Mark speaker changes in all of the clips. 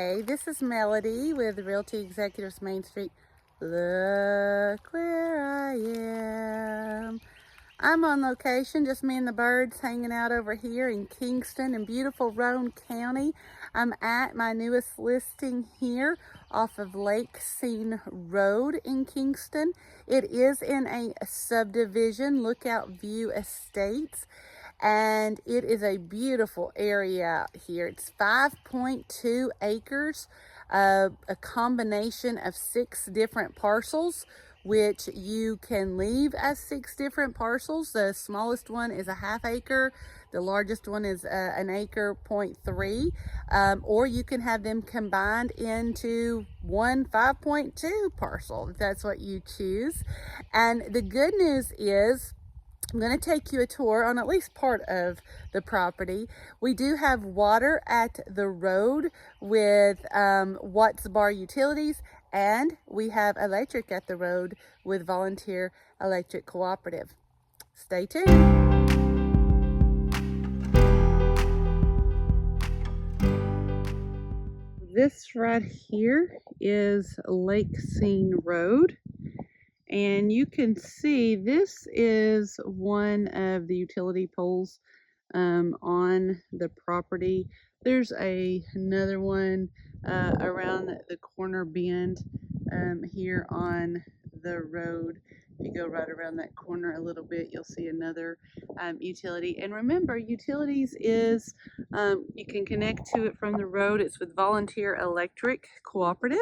Speaker 1: Hey, this is Melody with Realty Executives Main Street. Look where I am. I'm on location, just me and the birds hanging out over here in Kingston in beautiful Roane County. I'm at my newest listing here off of LakeScene Road in Kingston. It is in a subdivision, Lookout View Estates, and it is a beautiful area out here. It's 5.2 acres, a combination of 6 different parcels, which you can leave as 6 different parcels. The smallest one is a ½ acre. The largest one is an acre, 0.3, or you can have them combined into one 5.2 parcel, if that's what you choose. And the good news is, I'm going to take you a tour on at least part of the property. We do have water at the road with Watts Bar Utilities, and we have electric at the road with Volunteer Electric Cooperative. Stay tuned. This right here is LakeScene Road. And you can see this is one of the utility poles on the property. There's another one around the corner bend here on the road. If you go right around that corner a little bit, you'll see another utility. And remember, utilities is, you can connect to it from the road. It's with Volunteer Electric Cooperative,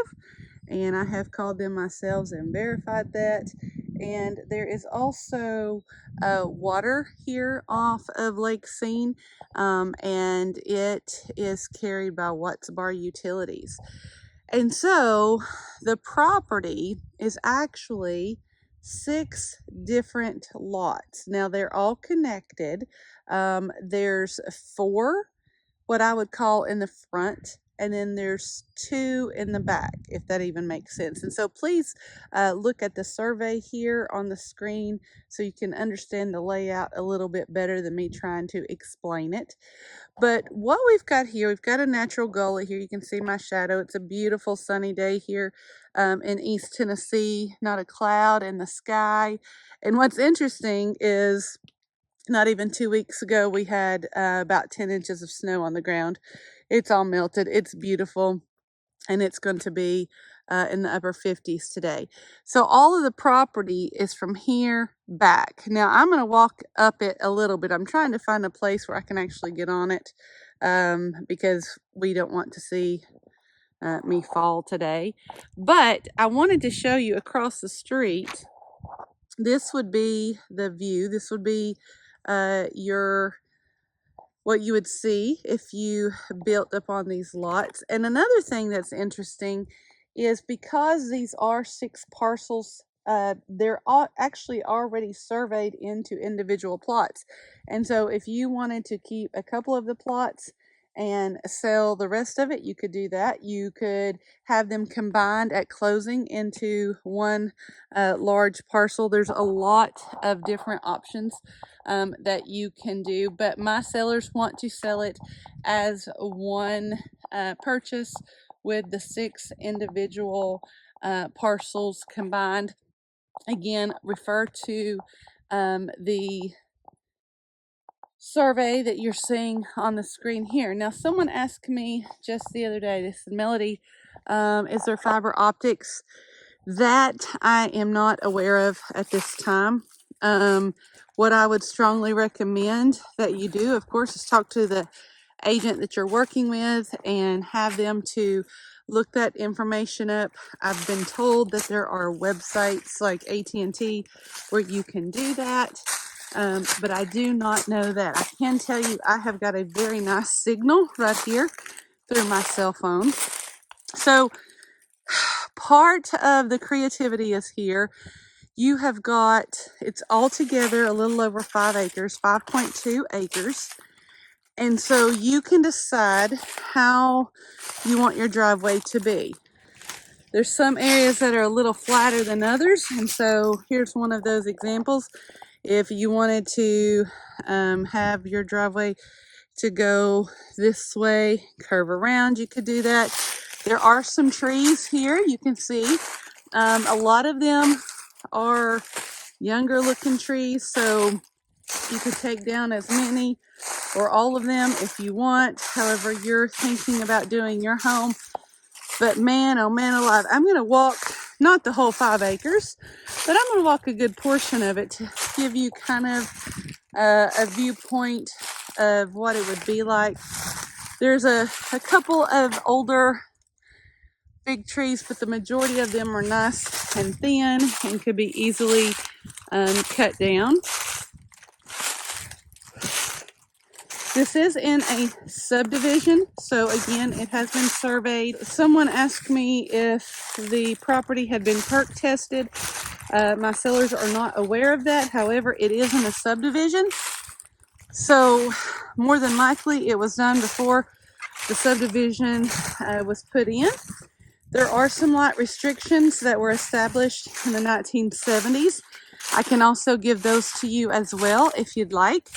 Speaker 1: and I have called them myself and verified that. And there is also water here off of LakeScene, and it is carried by Watts Bar Utilities. And so the property is actually 6 different lots. Now they're all connected. There's 4 what I would call in the front, and then there's 2 in the back, if that even makes sense. And so please look at the survey here on the screen so you can understand the layout a little bit better than me trying to explain it. But what we've got here, we've got a natural gully here. You can see my shadow. It's a beautiful sunny day here in East Tennessee, not a cloud in the sky. And what's interesting is, not even 2 weeks ago, we had about 10 inches of snow on the ground. It's all melted. It's beautiful, and it's going to be in the upper 50s today. So all of the property is from here back. Now I'm going to walk up it a little bit. I'm trying to find a place where I can actually get on it because we don't want to see me fall today. But I wanted to show you across the street. This would be the view. This would be what you would see if you built upon these lots. And another thing that's interesting is, because these are 6 parcels, they're all actually already surveyed into individual plots. And so if you wanted to keep a couple of the plots and sell the rest of it, you could do that. You could have them combined at closing into one large parcel. There's a lot of different options that you can do, but my sellers want to sell it as one purchase with the 6 individual parcels combined. Again, refer to the survey that you're seeing on the screen here. Now, someone asked me just the other day, this is Melody, is there fiber optics? That I am not aware of at this time. What I would strongly recommend that you do, of course, is talk to the agent that you're working with and have them to look that information up. I've been told that there are websites like AT&T where you can do that, but I do not know that. I can tell you I have got a very nice signal right here through my cell phone. So part of the creativity is here. You have got, it's all together a little over 5 acres, 5.2 acres. And so you can decide how you want your driveway to be. There's some areas that are a little flatter than others. And so here's one of those examples. If you wanted to have your driveway to go this way, curve around, you could do that. There are some trees here, you can see. A lot of them are younger looking trees, so you could take down as many or all of them if you want, however you're thinking about doing your home. But man, oh man alive, I'm going to walk, not the whole 5 acres, but I'm going to walk a good portion of it to give you kind of a viewpoint of what it would be like. There's a couple of older big trees, but the majority of them are nice and thin and could be easily cut down. This is in a subdivision, so again, it has been surveyed. Someone asked me if the property had been perk tested. My sellers are not aware of that. However, it is in a subdivision, so more than likely it was done before the subdivision was put in. There are some light restrictions that were established in the 1970s. I can also give those to you as well if you'd like.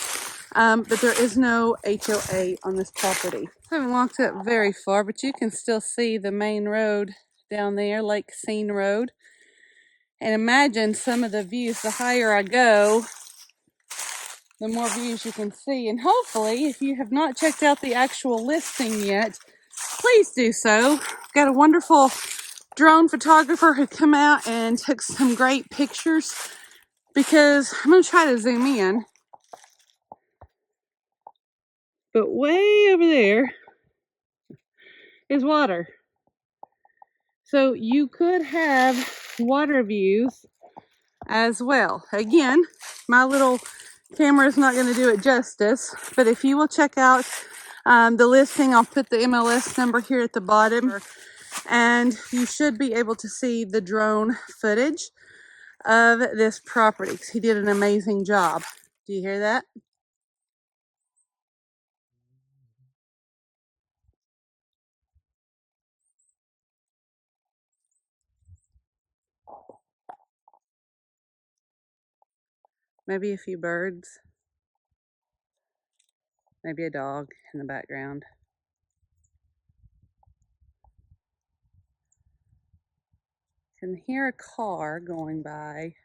Speaker 1: But there is no HOA on this property. I haven't walked up very far, but you can still see the main road down there, LakeScene Road. And imagine some of the views. The higher I go, the more views you can see. And hopefully, if you have not checked out the actual listing yet, please do so. Got a wonderful drone photographer who came out and took some great pictures, because I'm going to try to zoom in. But way over there is water. So you could have water views as well. Again, my little camera is not going to do it justice, but if you will check out the listing, I'll put the MLS number here at the bottom, and you should be able to see the drone footage of this property. He did an amazing job. Do you hear that? Maybe a few birds, maybe a dog in the background. Can hear a car going by,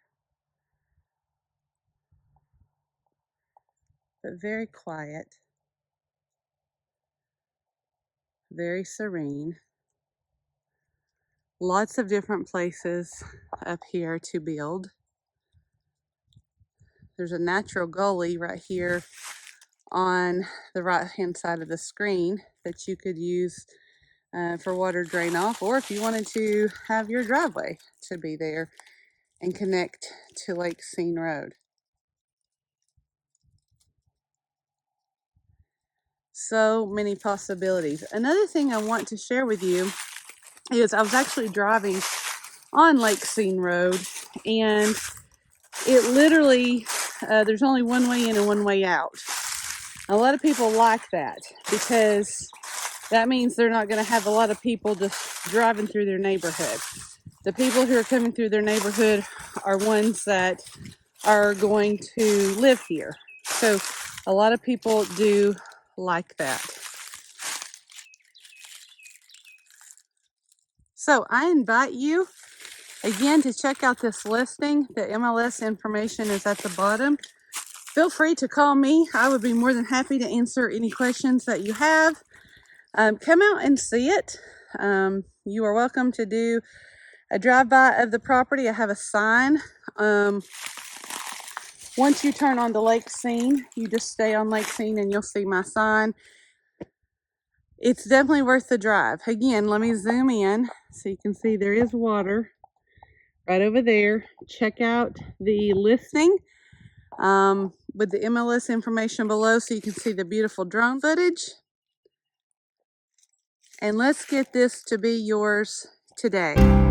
Speaker 1: but very quiet, very serene. Lots of different places up here to build. There's a natural gully right here on the right hand side of the screen that you could use for water drain off, or if you wanted to have your driveway to be there and connect to LakeScene Road. So many possibilities. Another thing I want to share with you is I was actually driving on LakeScene Road, and it literally, there's only one way in and one way out. A lot of people like that because that means they're not going to have a lot of people just driving through their neighborhood. The people who are coming through their neighborhood are ones that are going to live here. So a lot of people do like that. So I invite you again to check out this listing. The MLS information is at the bottom. Feel free to call me. I would be more than happy to answer any questions that you have. Come out and see it. You are welcome to do a drive-by of the property. I have a sign. Once you turn on the LakeScene, you just stay on LakeScene and you'll see my sign. It's definitely worth the drive. Again, let me zoom in so you can see there is water right over there. Check out the listing with the MLS information below so you can see the beautiful drone footage. And let's get this to be yours today.